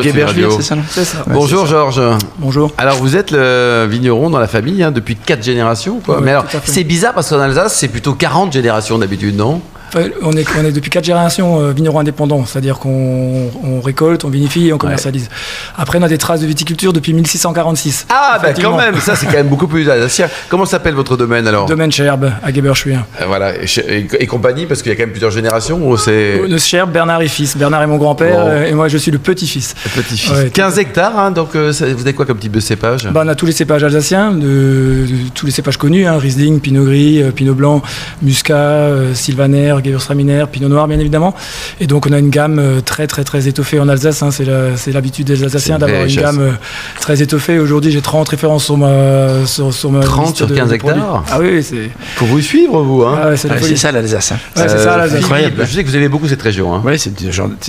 Guébercheville, c'est ça, non ? C'est ça. Bonjour Georges. Bonjour. Alors vous êtes le vigneron dans la famille depuis 4 générations, quoi. Oui, Mais alors tout à fait. c'est bizarre parce qu'en Alsace c'est plutôt 40 générations d'habitude, non ? On est depuis 4 générations vignerons indépendants, c'est-à-dire qu'on récolte, on vinifie et on commercialise. Après, on a des traces de viticulture depuis 1646. Ah bah quand même, ça c'est quand même beaucoup plus alsacien. Comment s'appelle votre domaine alors ? Domaine Scherbe à Guébercheville. Voilà, et compagnie, parce qu'il y a quand même plusieurs générations ou c'est... De Scherbe, Bernard et fils. Bernard est mon grand-père et moi je suis le petit-fils. Petit-fils. Ouais, 15 hectares, hein, donc vous avez quoi comme type de cépage ? On a tous les cépages alsaciens, de tous les cépages connus, Riesling, Pinot Gris, Pinot Blanc, Muscat, Sylvaner, Gewürztraminer, Pinot Noir bien évidemment. Et donc on a une gamme très très très étoffée en Alsace, c'est l'habitude des Alsaciens d'avoir une gamme très étoffée. Aujourd'hui j'ai 30 références sur ma 30 sur 15 hectares. Ah oui, c'est... Faut vous suivre vous, hein. Ah ouais, c'est ça l'Alsace. Hein. Ouais, c'est ça l'Alsace. Incroyable. Je sais que vous aimez beaucoup cette région. Hein. Oui,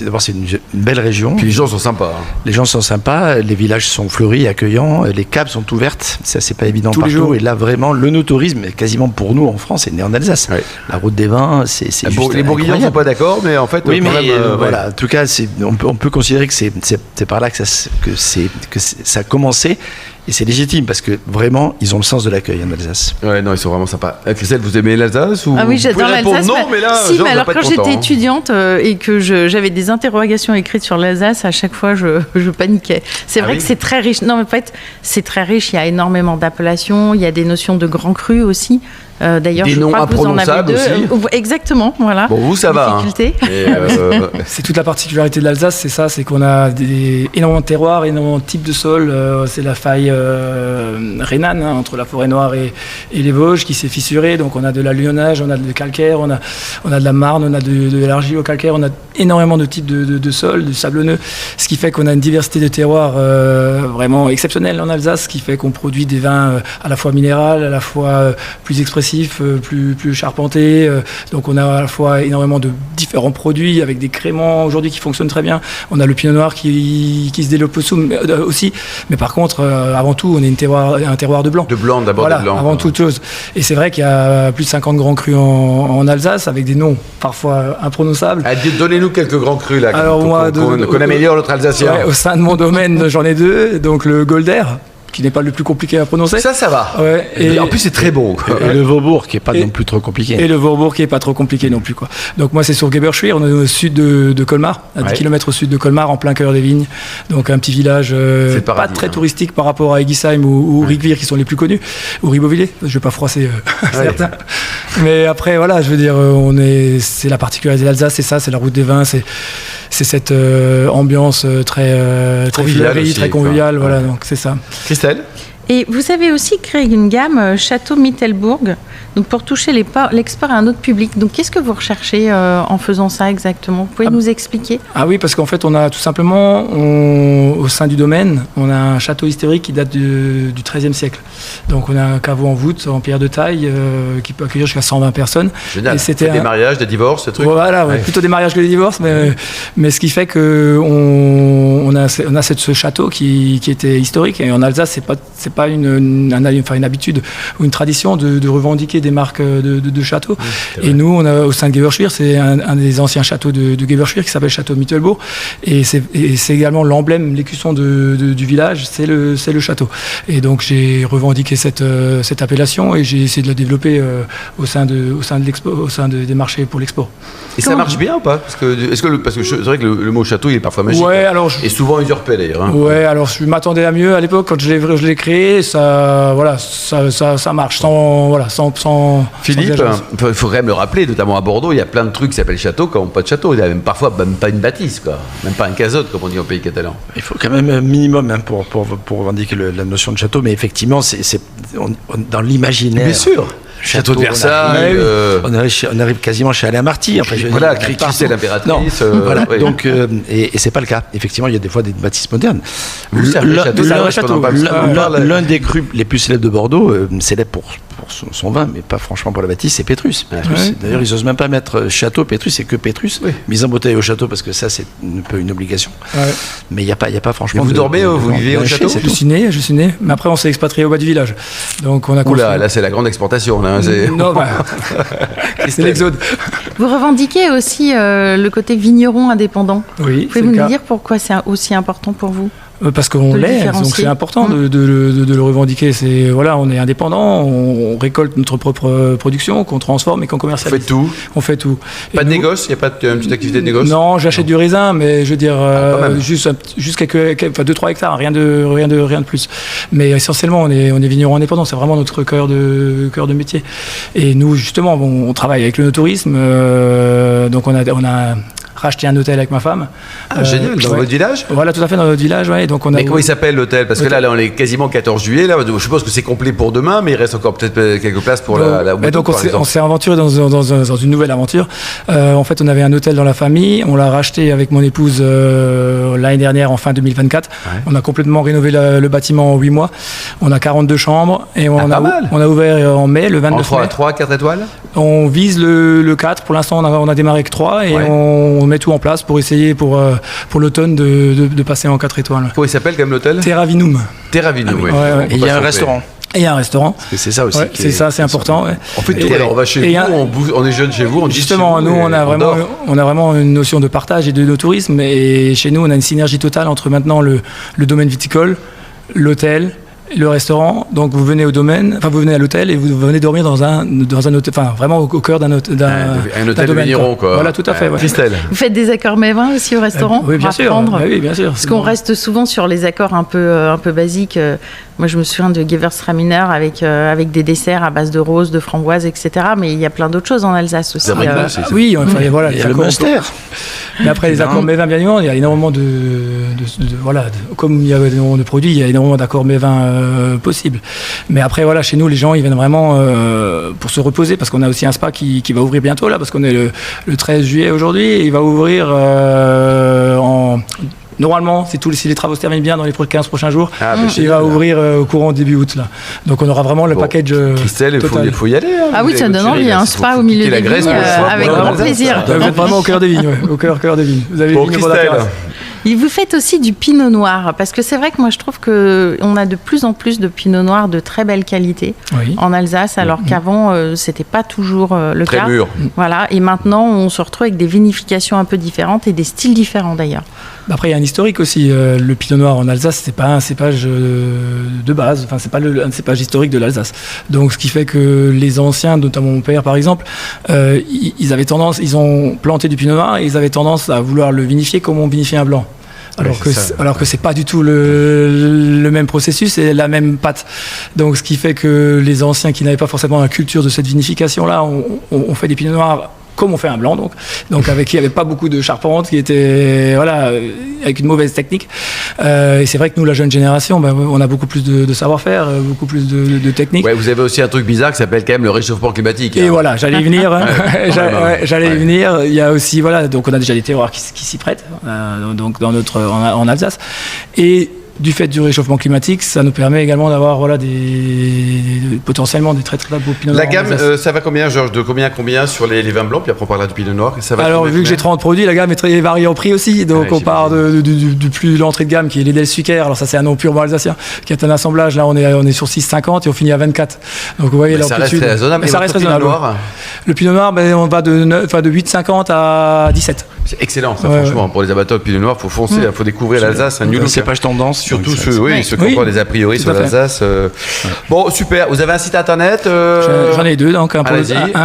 d'abord c'est une belle région. Puis les gens sont sympas. Hein. Les gens sont sympas, les villages sont fleuris, accueillants, les caves sont ouvertes, ça c'est pas évident tous les partout. jours. Et là vraiment le no-tourisme, quasiment pour nous en France, est né en Alsace. Ouais. La route des vins, c'est juste Les Bourguignons ne sont pas d'accord, mais en fait, oui, mais ouais. voilà, en tout cas, on peut considérer que c'est par là que ça a commencé. Et c'est légitime parce que vraiment, ils ont le sens de l'accueil en Alsace. Ouais, non, ils sont vraiment sympas. Christelle, vous aimez l'Alsace ou... Ah oui, j'adore l'Alsace. Non, mais là, si, Georges mais alors va pas quand être j'étais content, hein. étudiante et que j'avais des interrogations écrites sur l'Alsace, à chaque fois je paniquais. C'est vrai que c'est très riche. Non, mais en fait, c'est très riche. Il y a énormément d'appellations. Il y a des notions de grands crus aussi. D'ailleurs, des je noms crois que vous en avez imprononçables deux. Exactement, voilà. Bon, vous, ça va. Difficulté. Hein. Et C'est toute la particularité de l'Alsace, c'est ça, c'est qu'on a énormément de terroirs, énormément de types de sols. C'est la faille rhénane entre la forêt noire et les Vosges qui s'est fissurée. Donc on a de l'allionnage, on a de calcaire, on a de la marne, on a de l'argile au calcaire, on a énormément de types de sols, de sablonneux, ce qui fait qu'on a une diversité de terroirs vraiment exceptionnelle en Alsace, ce qui fait qu'on produit des vins à la fois minérales, à la fois plus expressifs, plus charpentés. Donc on a à la fois énormément de différents produits avec des créments aujourd'hui qui fonctionnent très bien. On a le pinot noir qui se développe aussi. Mais par contre, avant tout, on est un terroir de blanc. de blanc, d'abord Voilà, de blanc. avant toute chose. Et c'est vrai qu'il y a plus de 50 grands crus en Alsace avec des noms parfois imprononçables. Ah, donnez-nous quelques grands crus là, Alors, moi, qu'on améliore notre alsacien. Ouais, au sein de mon domaine, j'en ai deux. Donc le Golder, qui n'est pas le plus compliqué à prononcer. Ça va. Ouais, Et en plus, c'est très bon. Quoi. Et le Vaubourg, qui est pas non plus trop compliqué. Et le Vorbourg qui est pas trop compliqué non plus, quoi. Donc moi c'est sur Guébercheville, on est au sud de Colmar, à 10 km au sud de Colmar, en plein cœur des vignes. Donc un petit village pas très touristique par rapport à Egisheim ou Rigvir qui sont les plus connus, ou Ribeauvillé, je vais pas froisser certains. Mais après voilà, je veux dire, c'est la particularité de l'Alsace, c'est ça, c'est la route des vins, c'est cette ambiance très fleurie, très conviviale, voilà, donc c'est ça. Christelle ? Et vous avez aussi créé une gamme Château Mittelbourg, donc pour toucher l'export à un autre public. Donc qu'est-ce que vous recherchez en faisant ça exactement ? Vous pouvez nous expliquer ? Ah oui, parce qu'en fait, on a tout simplement, au sein du domaine, on a un château historique qui date du XIIIe siècle. Donc on a un caveau en voûte, en pierre de taille, qui peut accueillir jusqu'à 120 personnes. Génial. Et c'était des mariages, des divorces, ce truc. Voilà, plutôt des mariages que des divorces, mais ce qui fait qu'on a ce château qui était historique. Et en Alsace, c'est pas une habitude ou une tradition de revendiquer des marques de châteaux. Oui, et nous, on a au sein de Guébercheville, c'est un des anciens châteaux de Guébercheville qui s'appelle Château Mittelbourg. Et c'est également l'emblème, l'écusson du village, c'est le château. Et donc j'ai revendiqué cette appellation et j'ai essayé de la développer au sein de l'expo, au sein des marchés pour l'expo. Et ça marche bien ou pas ? Parce que c'est vrai que le mot château, il est parfois magique. Ouais, alors et souvent usurpé d'ailleurs. Hein. Ouais, alors je m'attendais à mieux à l'époque quand je l'ai créé. Ça marche sans Philippe, il faut quand même le rappeler, notamment à Bordeaux, il y a plein de trucs qui s'appellent château qui n'ont pas de château. Il y a même parfois même pas une bâtisse, quoi. Même pas un casote, comme on dit au pays catalan. Il faut quand même un minimum pour revendiquer la notion de château, mais effectivement, c'est dans l'imaginaire. Bien sûr. Château de Versailles. On arrive quasiment chez Alain Marty. Enfin, voilà, Christelle l'impératrice. Voilà, oui. Donc, et c'est pas le cas. Effectivement, il y a des fois des bâtisses modernes. L'un des crus les plus célèbres de Bordeaux, célèbre pour son vin, mais pas franchement pour la bâtisse, c'est Pétrus. D'ailleurs, ils n'osent même pas mettre château Pétrus, c'est que Pétrus. Mise en bouteille au château, parce que ça, c'est un peu une obligation. Mais il n'y a pas franchement. Mais vous dormez, vous vivez au château ? Je suis né, mais après, on s'est expatrié au bas du village. Donc, on a Oula, là, c'est la grande exportation. Là, Hein, Non, c'est l'exode. Vous revendiquez aussi le côté vigneron indépendant. Oui, Pouvez-vous nous dire pourquoi c'est aussi important pour vous? Parce qu'on l'est, donc c'est important de le revendiquer. C'est voilà, on est indépendant, on récolte notre propre production, qu'on transforme et qu'on commercialise. On fait tout. Pas de négoce, il n'y a pas une petite activité de négoce? Non, j'achète du raisin, mais je veux dire juste quelques 2-3 hectares, rien de plus. Mais essentiellement, on est vigneron indépendant, c'est vraiment notre cœur de métier. Et nous, justement, on travaille avec le no-tourisme, donc on a racheté un hôtel avec ma femme. Génial, dans votre village? Voilà, tout à fait, dans notre village, ouais. Donc mais comment il s'appelle l'hôtel? Parce que là, on est quasiment 14 juillet, là, je suppose que c'est complet pour demain, mais il reste encore peut-être quelques places pour la donc on s'est aventuré dans une nouvelle aventure. En fait, on avait un hôtel dans la famille, on l'a racheté avec mon épouse l'année dernière, en fin 2024. Ouais. On a complètement rénové le bâtiment en 8 mois. On a 42 chambres et on a ouvert en mai, le 29 mai. 3, 4 étoiles? On vise le 4. Pour l'instant, on a démarré avec 3 et on met tout en place pour essayer pour l'automne de passer en 4 étoiles. Comment il s'appelle quand même l'hôtel? Terravinum. Terravinum, oui. Et il y a un restaurant. Et il y a un restaurant. Parce que c'est ça aussi. C'est ça, c'est important. Ouais. On fait tout. Alors on va chez vous, on est jeune chez vous. Justement, nous, on a vraiment une notion de partage et de no-tourisme. Et chez nous, on a une synergie totale entre maintenant le domaine viticole, l'hôtel, le restaurant. Donc vous venez au domaine, enfin vous venez à l'hôtel et vous venez dormir dans un hôtel, enfin vraiment au cœur d'un hôtel de vigneron, quoi. Voilà, tout à fait. Christelle. Vous faites des accords mets-vins aussi au restaurant? Oui, bien sûr. Oui, bien sûr. Parce qu'on reste souvent sur les accords un peu basiques. Moi, je me souviens de Gewürztraminer avec des desserts à base de roses, de framboises, etc. Mais il y a plein d'autres choses en Alsace aussi. Oui, voilà, il y a le Munster. Mais après les accords mets-vins, bien évidemment, il y a énormément comme il y a énormément de produits, il y a énormément d'accords mets-vins possibles. Mais après, voilà, chez nous, les gens, ils viennent vraiment pour se reposer, parce qu'on a aussi un spa qui va ouvrir bientôt, là, parce qu'on est le 13 juillet aujourd'hui, et il va ouvrir normalement, si les travaux se terminent bien dans les 15 prochains jours, il va ouvrir au courant début août. Là. Donc on aura vraiment le package Christelle, il faut y aller. Hein, ah oui, ça donne envie, un spa au milieu des vignes, avec grand plaisir. Vous êtes vraiment au cœur des vignes, au cœur des vignes. Vous avez bon, Christelle. Et vous faites aussi du pinot noir, parce que c'est vrai que moi je trouve qu'on a de plus en plus de pinot noir de très belle qualité en Alsace, alors qu'avant c'était pas toujours le cas. Très mûr. Voilà, et maintenant on se retrouve avec des vinifications un peu différentes et des styles différents d'ailleurs. Après il y a un historique aussi, le pinot noir en Alsace c'est pas un cépage de base, enfin c'est pas un cépage historique de l'Alsace. Donc ce qui fait que les anciens, notamment mon père par exemple, ils ont planté du pinot noir et ils avaient tendance à vouloir le vinifier comme on vinifiait un blanc. Alors que c'est pas du tout le même processus et la même pâte. Donc ce qui fait que les anciens qui n'avaient pas forcément la culture de cette vinification-là ont fait des pinots noirs comme on fait un blanc, donc avec qui il n'y avait pas beaucoup de charpente, qui était avec une mauvaise technique. Et c'est vrai que nous, la jeune génération, on a beaucoup plus de savoir-faire, beaucoup plus de technique. Ouais, vous avez aussi un truc bizarre qui s'appelle quand même le réchauffement climatique. Et voilà, j'allais y venir. J'allais y venir. Il y a aussi donc on a déjà des terroirs qui s'y prêtent, donc en Alsace. Et du fait du réchauffement climatique, ça nous permet également d'avoir potentiellement des très très beaux pinot noirs. La gamme, ça va combien, Georges? De combien à combien sur les vins blancs? Puis après on parlera du pinot noir. Ça va. Alors vu que j'ai 30 produits, la gamme est très variée en prix aussi. Donc on part du plus l'entrée de gamme qui est l'Edel Suker. Alors ça c'est un nom purement alsacien qui est un assemblage. Là on est sur 6,50 et on finit à 24. Donc vous voyez l'amplitude. Ça reste raisonnable. Ça reste raisonnable. Le pinot noir, on va de 8,50 à 17. C'est excellent ça, franchement. Pour les amateurs de pinot noir, faut foncer, faut découvrir l'Alsace, un new look. C'est pas tendance. Surtout ceux qui ont des a priori sur l'Alsace. Bon, super. Vous avez un site internet? J'en ai deux, donc un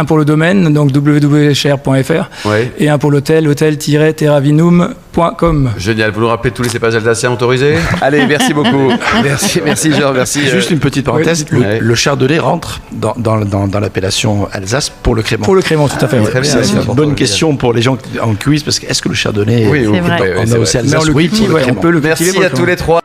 pour le domaine, donc www.cher.fr, et un pour l'hôtel, hôtel-terravinum.com. Génial. Vous nous rappelez tous les cépages alsaciens autorisés? Allez, merci beaucoup. Merci Jean, merci. Juste une petite parenthèse. Le chardonnay rentre dans l'appellation Alsace pour le crément. Pour le crément, tout à fait. C'est une bonne question pour les gens en quiz, parce que est-ce que le chardonnay, on a aussi Alsace? on peut le cultiver. Merci à tous les trois.